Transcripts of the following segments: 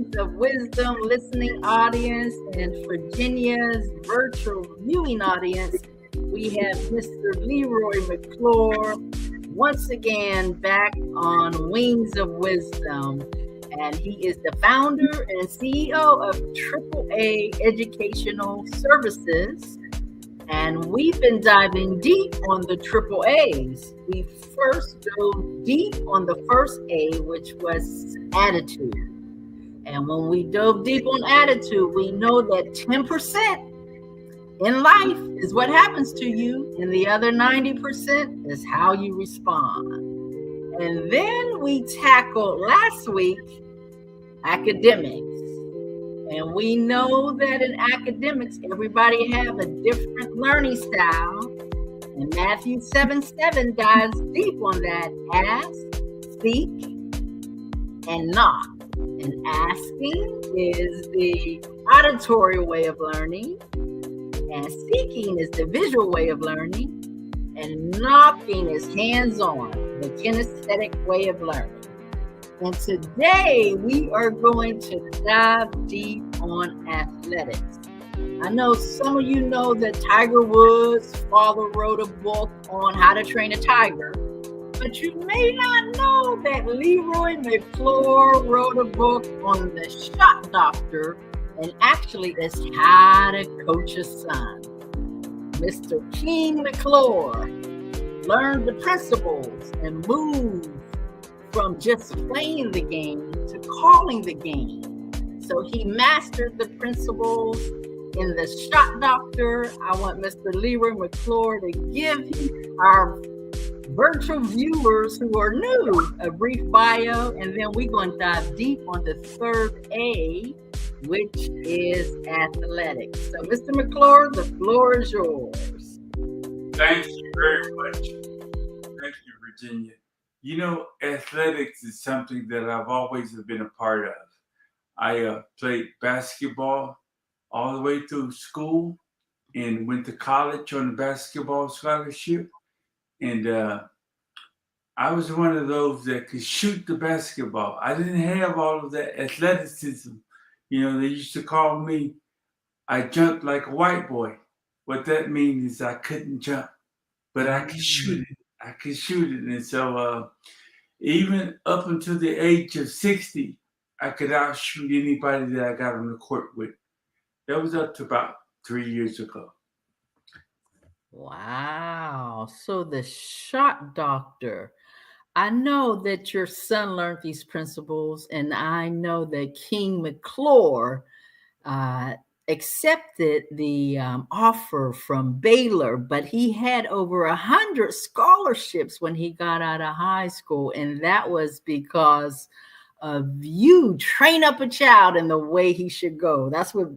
Wings of Wisdom listening audience and Virginia's virtual viewing audience. We have Mr. Leroy McClure once again back on Wings of Wisdom. And he is the founder and CEO of AAA Educational Services. And we've been diving deep on the triple A's. We first dove deep on the first A, which was attitude. And when we dove deep on attitude, we know that 10% in life is what happens to you, and the other 90% is how you respond. And then we tackled last week academics. And we know that in academics, everybody have a different learning style. And Matthew 7:7 dives deep on that. Ask, seek, and knock. And asking is the auditory way of learning. And seeking is the visual way of learning. And knocking is hands-on, the kinesthetic way of learning. And today we are going to dive deep on athletics. I know some of you know that Tiger Woods' father wrote a book on how to train a tiger, but you may not know that Leroy McClure wrote a book on the shot doctor, and actually it's how to coach a son. Mr. McClure learned the principles and moved from just playing the game to calling the game. So he mastered the principles in the shot doctor. I want Mr. Leroy McClure to give our virtual viewers who are new a brief bio, and then we're going to dive deep on the third A, which is athletics. So Mr. McClure, the floor is yours. Thank you very much. Thank you, Virginia. You know, athletics is something that I've always been a part of. I played basketball all the way through school and went to college on a basketball scholarship. And I was one of those that could shoot the basketball. I didn't have all of that athleticism. You know, they used to call me, I jumped like a white boy. What that means is I couldn't jump, but I could shoot it. I could shoot it. And so even up until the age of 60, I could outshoot anybody that I got on the court with. That was up to about 3 years ago. Wow. So the shot doctor. I know that your son learned these principles, and I know that King McClure accepted the offer from Baylor, but he had over 100 scholarships when he got out of high school, and that was because of you train up a child in the way he should go. That's what,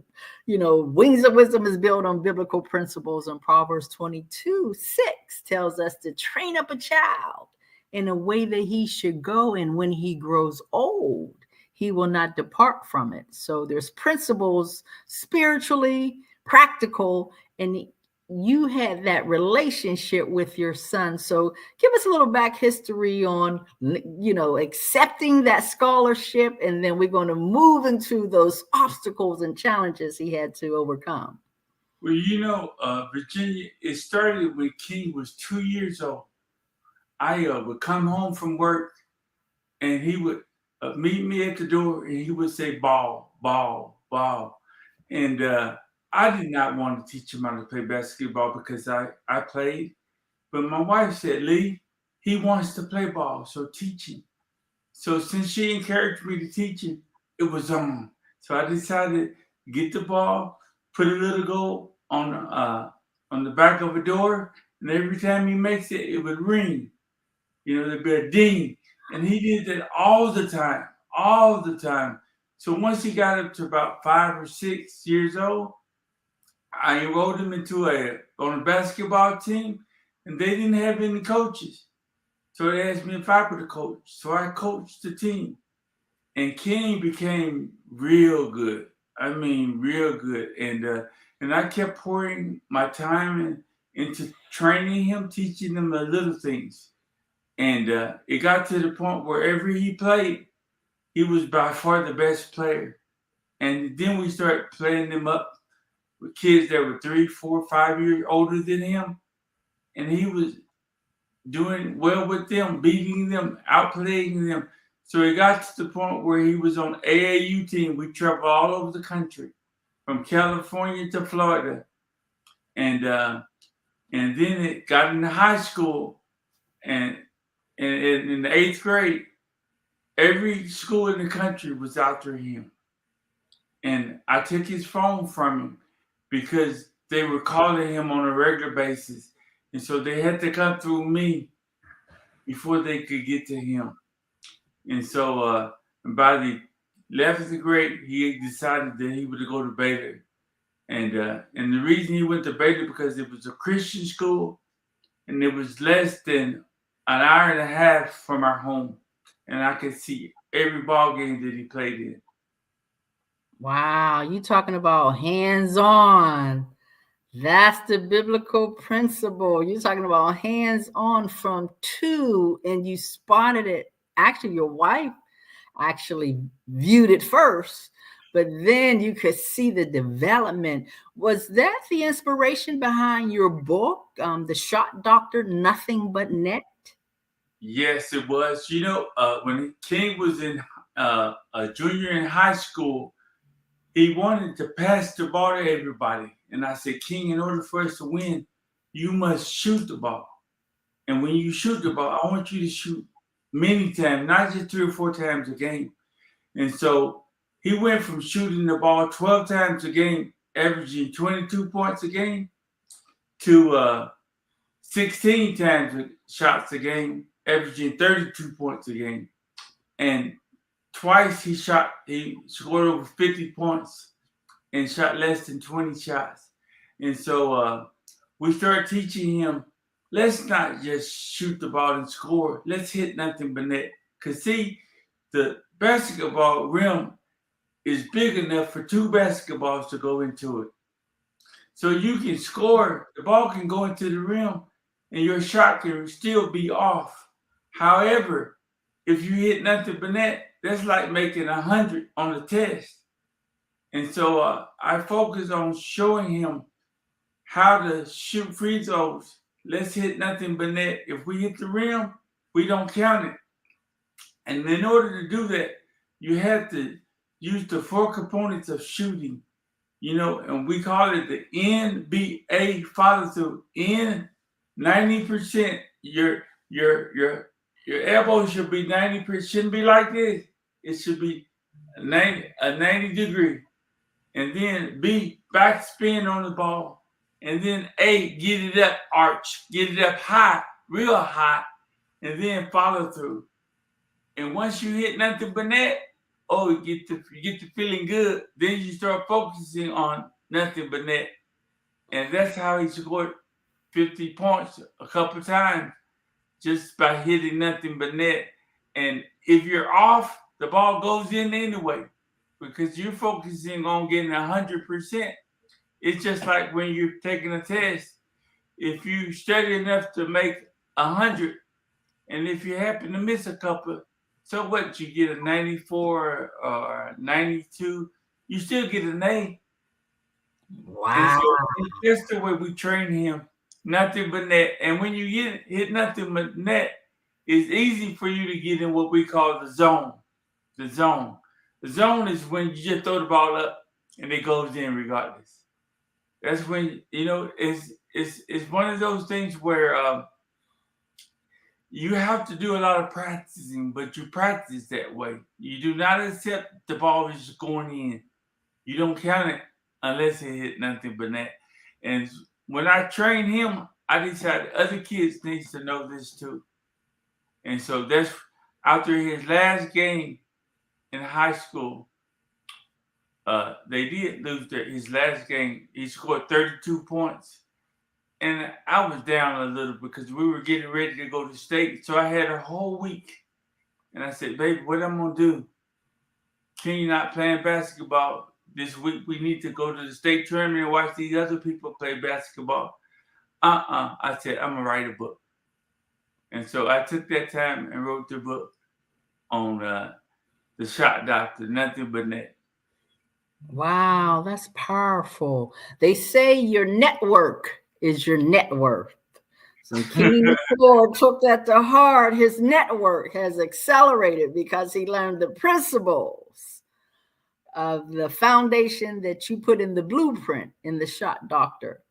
Wings of Wisdom is built on biblical principles, and Proverbs 22:6 tells us to train up a child in a way that he should go, and when he grows old, he will not depart from it. So there's principles spiritually, practical, and you had that relationship with your son. So give us a little back history on, accepting that scholarship, and then we're going to move into those obstacles and challenges he had to overcome. Well, Virginia, it started when King was 2 years old. I would come home from work, and he would meet me at the door, and he would say, ball, ball, ball. And I did not want to teach him how to play basketball because I played. But my wife said, Lee, he wants to play ball, so teach him. So since she encouraged me to teach him, it was on. So I decided to get the ball, put a little goal on the back of a door, and every time he makes it, it would ring. There'd be a ding. And he did that all the time. So once he got up to about 5 or 6 years old, I enrolled him on a basketball team, and they didn't have any coaches. So they asked me if I could coach. So I coached the team. And King became real good. I mean, real good. And I kept pouring my time into training him, teaching him the little things. And it got to the point wherever he played, he was by far the best player. And then we started playing them up with kids that were 3, 4, 5 years older than him. And he was doing well with them, beating them, outplaying them. So he got to the point where he was on AAU team. We traveled all over the country, from California to Florida. And then it got into high school, and in the 8th grade, every school in the country was after him. And I took his phone from him because they were calling him on a regular basis. And so they had to come through me before they could get to him. And so by the 11th grade, he decided that he would go to Baylor. And the reason he went to Baylor because it was a Christian school, and it was less than an hour and a half from our home. And I could see every ball game that he played in. Wow, you talking about hands-on. That's the biblical principle. You're talking about hands-on from 2, and you spotted it. Actually, your wife actually viewed it first, but then you could see the development. Was that the inspiration behind your book, The Shot Doctor, Nothing But Net? Yes, it was. When King was in a junior in high school, he wanted to pass the ball to everybody. And I said, King, in order for us to win, you must shoot the ball. And when you shoot the ball, I want you to shoot many times, not just 3 or 4 times a game. And so he went from shooting the ball 12 times a game, averaging 22 points a game, to 16 times shots a game, averaging 32 points a game. And twice he scored over 50 points and shot less than 20 shots. And so we started teaching him, let's not just shoot the ball and score. Let's hit nothing but net. Because see, the basketball rim is big enough for 2 basketballs to go into it. So you can score, the ball can go into the rim, and your shot can still be off. However, if you hit nothing but net, that's like making 100 on the test. And so I focus on showing him how to shoot free throws. Let's hit nothing but net. If we hit the rim, we don't count it. And in order to do that, you have to use the 4 components of shooting, and we call it the NBA follow through. In 90%, your elbow should be 90%. Shouldn't be like this. It should be a 90 degree. And then B, back spin on the ball. And then A, get it up, arch, get it up high, real high, and then follow through. And once you hit nothing but net, you get to feeling good. Then you start focusing on nothing but net. And that's how he scored 50 points a couple times, just by hitting nothing but net. And if you're off, the ball goes in anyway, because you're focusing on getting 100%. It's just like when you're taking a test. If you study enough to make 100, and if you happen to miss a couple, so what? You get a 94 or 92, you still get an A. Wow. And so that's the way we train him. Nothing but net. And when you hit nothing but net, it's easy for you to get in what we call the zone. The zone. The zone is when you just throw the ball up and it goes in regardless. That's when, it's one of those things where you have to do a lot of practicing, but you practice that way. You do not accept the ball is just going in. You don't count it unless it hit nothing but net. And when I train him, I decided other kids needs to know this too. And so that's after his last game in high school. They did lose his last game. He scored 32 points. And I was down a little because we were getting ready to go to state. So I had a whole week. And I said, baby, what I'm going to do? Kenny not playing basketball this week. We need to go to the state tournament and watch these other people play basketball. I said, I'm going to write a book. And so I took that time and wrote the book on The Shot Doctor, Nothing But Net. Wow, that's powerful. They say your network is your net worth. So King McClure took that to heart. His network has accelerated because he learned the principles of the foundation that you put in the blueprint in the shot doctor.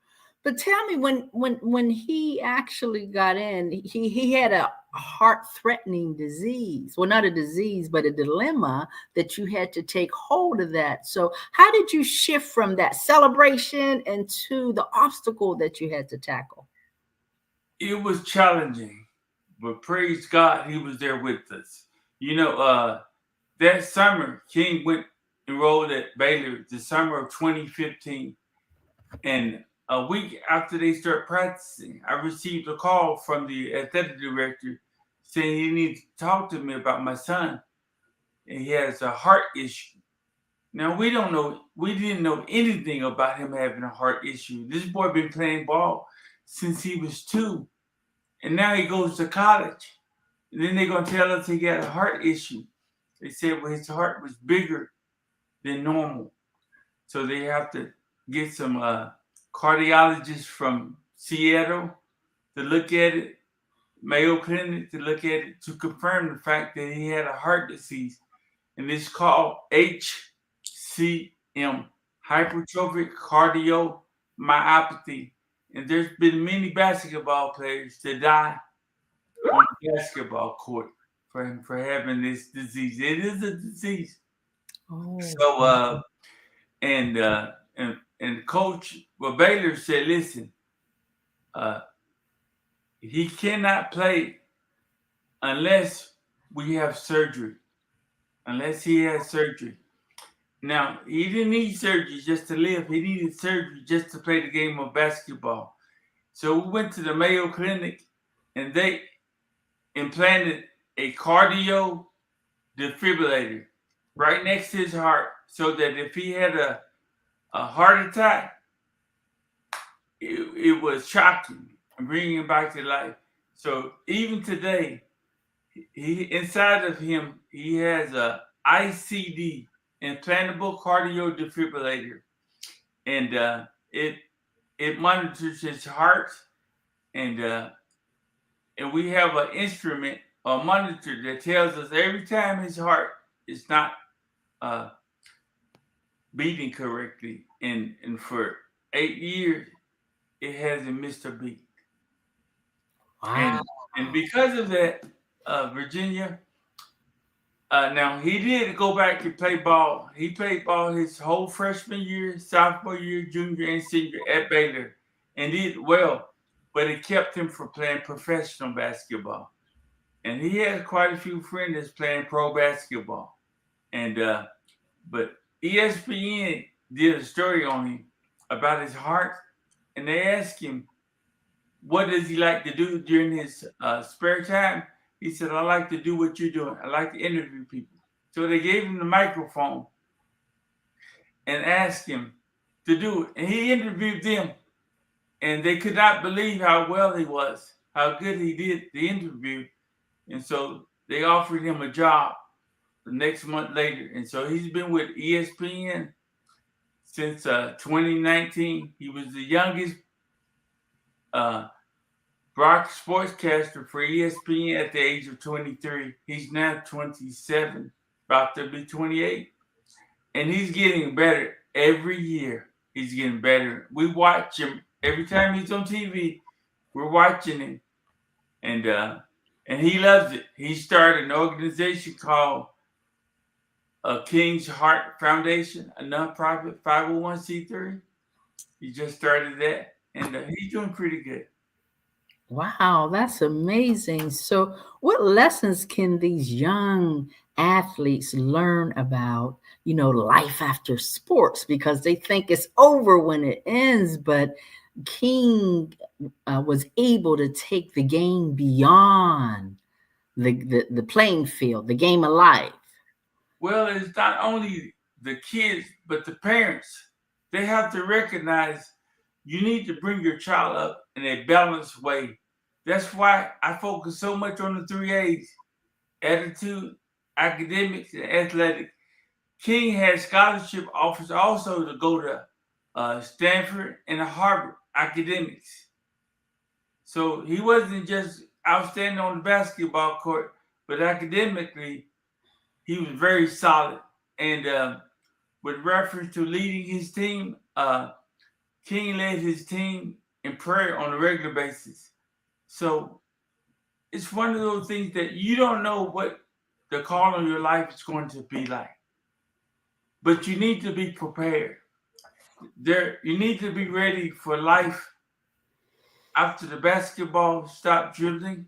But tell me, when he actually got in, he had a heart threatening disease. Well, not a disease, but a dilemma that you had to take hold of that. So how did you shift from that celebration into the obstacle that you had to tackle? It was challenging, but praise God, He was there with us. You know, that summer, King went enrolled at Baylor the summer of 2015. And a week after they start practicing, I received a call from the athletic director saying he needs to talk to me about my son. And he has a heart issue. Now we didn't know anything about him having a heart issue. This boy been playing ball since he was 2, and now he goes to college. And then they're gonna tell us he got a heart issue. They said well his heart was bigger than normal, so they have to get some cardiologists from Seattle to look at it, Mayo Clinic to look at it to confirm the fact that he had a heart disease, and it's called HCM, hypertrophic cardiomyopathy. And there's been many basketball players that die on the basketball court for having this disease. It is a disease. Oh, So and coach well Baylor said, listen, uh, he cannot play unless we have surgery, unless he has surgery. Now, he didn't need surgery just to live. He needed surgery just to play the game of basketball. So we went to the Mayo Clinic and they implanted a cardio defibrillator right next to his heart so that if he had a heart attack, it was shocking and bringing him back to life. So even today, he inside of him he has a ICD, implantable cardio defibrillator, and it monitors his heart, and and we have an instrument, a monitor that tells us every time his heart is not uh, beating correctly, and for 8 years it hasn't missed a beat, wow. and because of that, Virginia. Now he did go back and play ball. He played ball his whole freshman year, sophomore year, junior, and senior at Baylor, and did well. But it kept him from playing professional basketball. And he has quite a few friends that's playing pro basketball. And but ESPN did a story on him about his heart, and they asked him what does he like to do during his spare time. He said, "I like to do what you're doing. I like to interview people." So they gave him the microphone and asked him to do it. And he interviewed them. And they could not believe how well he was, how good he did the interview. And so they offered him a job the next month later. And so he's been with ESPN since 2019. He was the youngest uh, Brock sportscaster for ESPN at the age of 23. He's now 27, about to be 28. And he's getting better every year. He's getting better. We watch him every time he's on TV. We're watching him, and he loves it. He started an organization called King's Heart Foundation, a nonprofit 501c3. He just started that, and he's doing pretty good. Wow, that's amazing. So, what lessons can these young athletes learn about, life after sports? Because they think it's over when it ends, but King was able to take the game beyond the playing field, the game of life. Well, it's not only the kids, but the parents. They have to recognize you need to bring your child up in a balanced way. That's why I focus so much on the 3 A's: attitude, academics, and athletic. King had scholarship offers also to go to Stanford and Harvard academics. So he wasn't just outstanding on the basketball court, but academically, he was very solid. And with reference to leading his team, King led his team in prayer on a regular basis. So it's one of those things that you don't know what the call of your life is going to be like, but you need to be prepared. You need to be ready for life after the basketball stops dribbling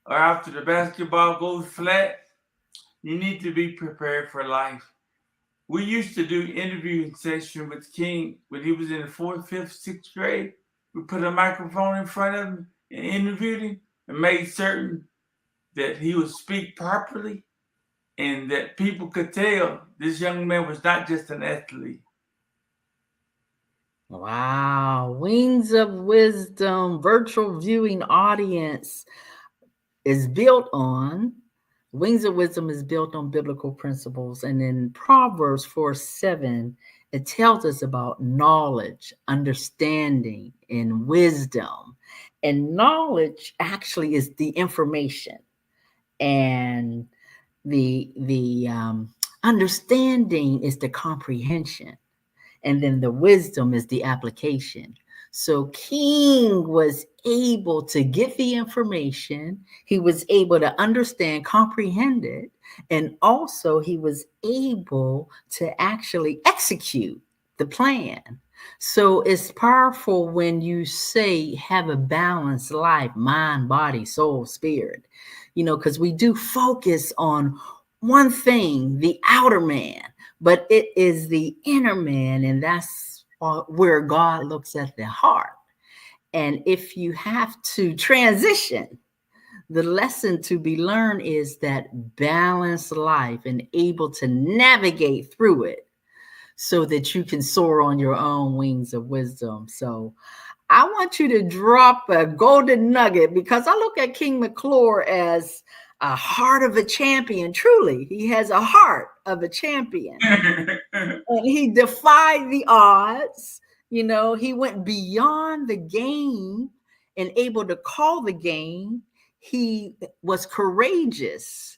or after the basketball goes flat. You need to be prepared for life. We used to do interviewing session with King when he was in the 4th, 5th, 6th grade. We put a microphone in front of him and interviewed him and made certain that he would speak properly and that people could tell this young man was not just an athlete. Wow. Wings of Wisdom virtual viewing audience is built on Wings of Wisdom is built on biblical principles. And in Proverbs 4:7, it tells us about knowledge, understanding, and wisdom. And knowledge actually is the information, and the understanding is the comprehension, and then the wisdom is the application. So King was able to get the information, he was able to understand, comprehend it, and also he was able to actually execute the plan. So it's powerful when you say have a balanced life, mind, body, soul, spirit, because we do focus on one thing, the outer man, but it is the inner man, and that's where God looks at the heart. And if you have to transition, the lesson to be learned is that balanced life and able to navigate through it so that you can soar on your own wings of wisdom. So I want you to drop a golden nugget, because I look at King McClure as a heart of a champion. Truly, he has a heart of a champion. And he defied the odds. He went beyond the game and able to call the game. He was courageous.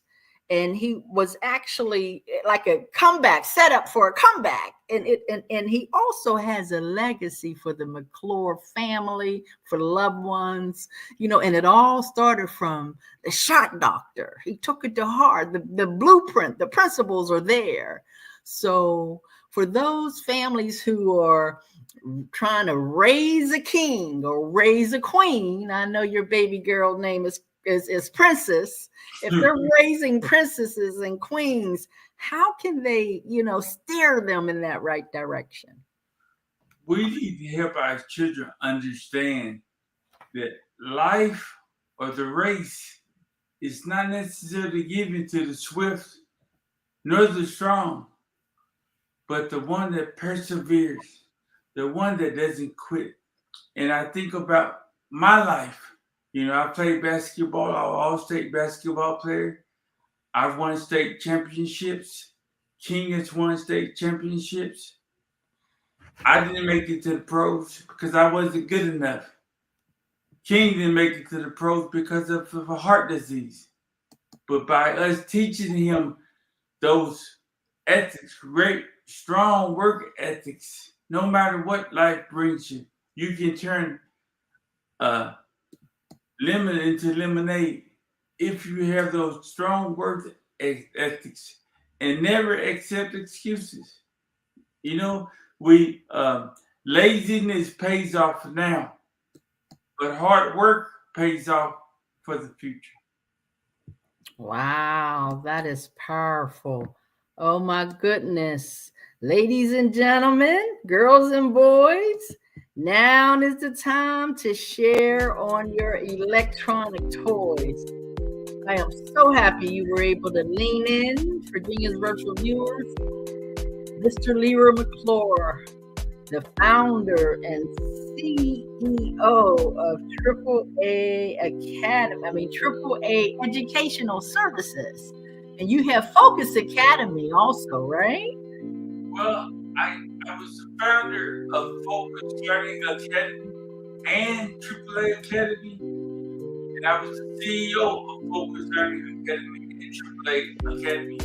And he was actually like a comeback, set up for a comeback. And he also has a legacy for the McClure family, for loved ones, and it all started from the shot doctor. He took it to heart. The blueprint, the principles are there. So for those families who are trying to raise a king or raise a queen, I know your baby girl name is Princess. If they're raising princesses and queens, how can they, steer them in that right direction? We need to help our children understand that life or the race is not necessarily given to the swift nor the strong, but the one that perseveres, the one that doesn't quit. And I think about my life. I played basketball. I'm an all-state basketball player. I've won state championships. King has won state championships. I didn't make it to the pros because I wasn't good enough. King didn't make it to the pros because of a heart disease. But by us teaching him those ethics, great, strong work ethics, no matter what life brings you, you can turn lemon into lemonade if you have those strong work ethics and never accept excuses. Laziness pays off now, but hard work pays off for the future. Wow, that is powerful. Oh my goodness. Ladies and gentlemen, girls and boys, now is the time to share on your electronic toys. I am so happy you were able to lean in, Virginia's virtual viewers. Mr. Leroy McClure, the founder and CEO of AAA Educational Services. And you have Focus Academy also, right? Well, I was the founder of Focus Learning Academy and AAA Academy, and I was the CEO of Focus Learning Academy and AAA Academy.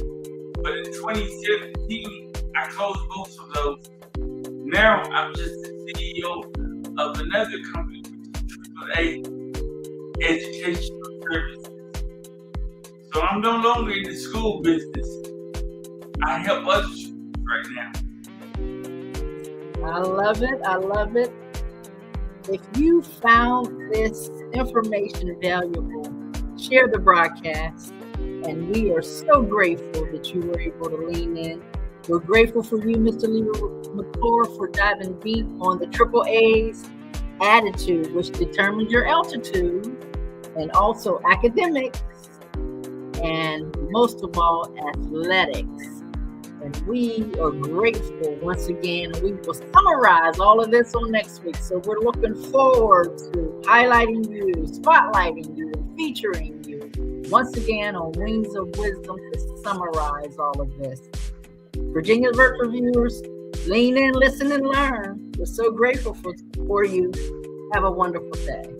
But in 2017, I closed both of those. Now I'm just the CEO of another company, which is AAA Educational Services. So I'm no longer in the school business. I help other students right now. I love it. I love it. If you found this information valuable, share the broadcast. And we are so grateful that you were able to lean in. We're grateful for you, Mr. McClure, for diving deep on the AAA's attitude, which determines your altitude, and also academics, and most of all, athletics. And we are grateful once again. We will summarize all of this on next week. So we're looking forward to highlighting you, spotlighting you, and featuring you once again on Wings of Wisdom to summarize all of this. Virginia Virtual Viewers, lean in, listen, and learn. We're so grateful for you. Have a wonderful day.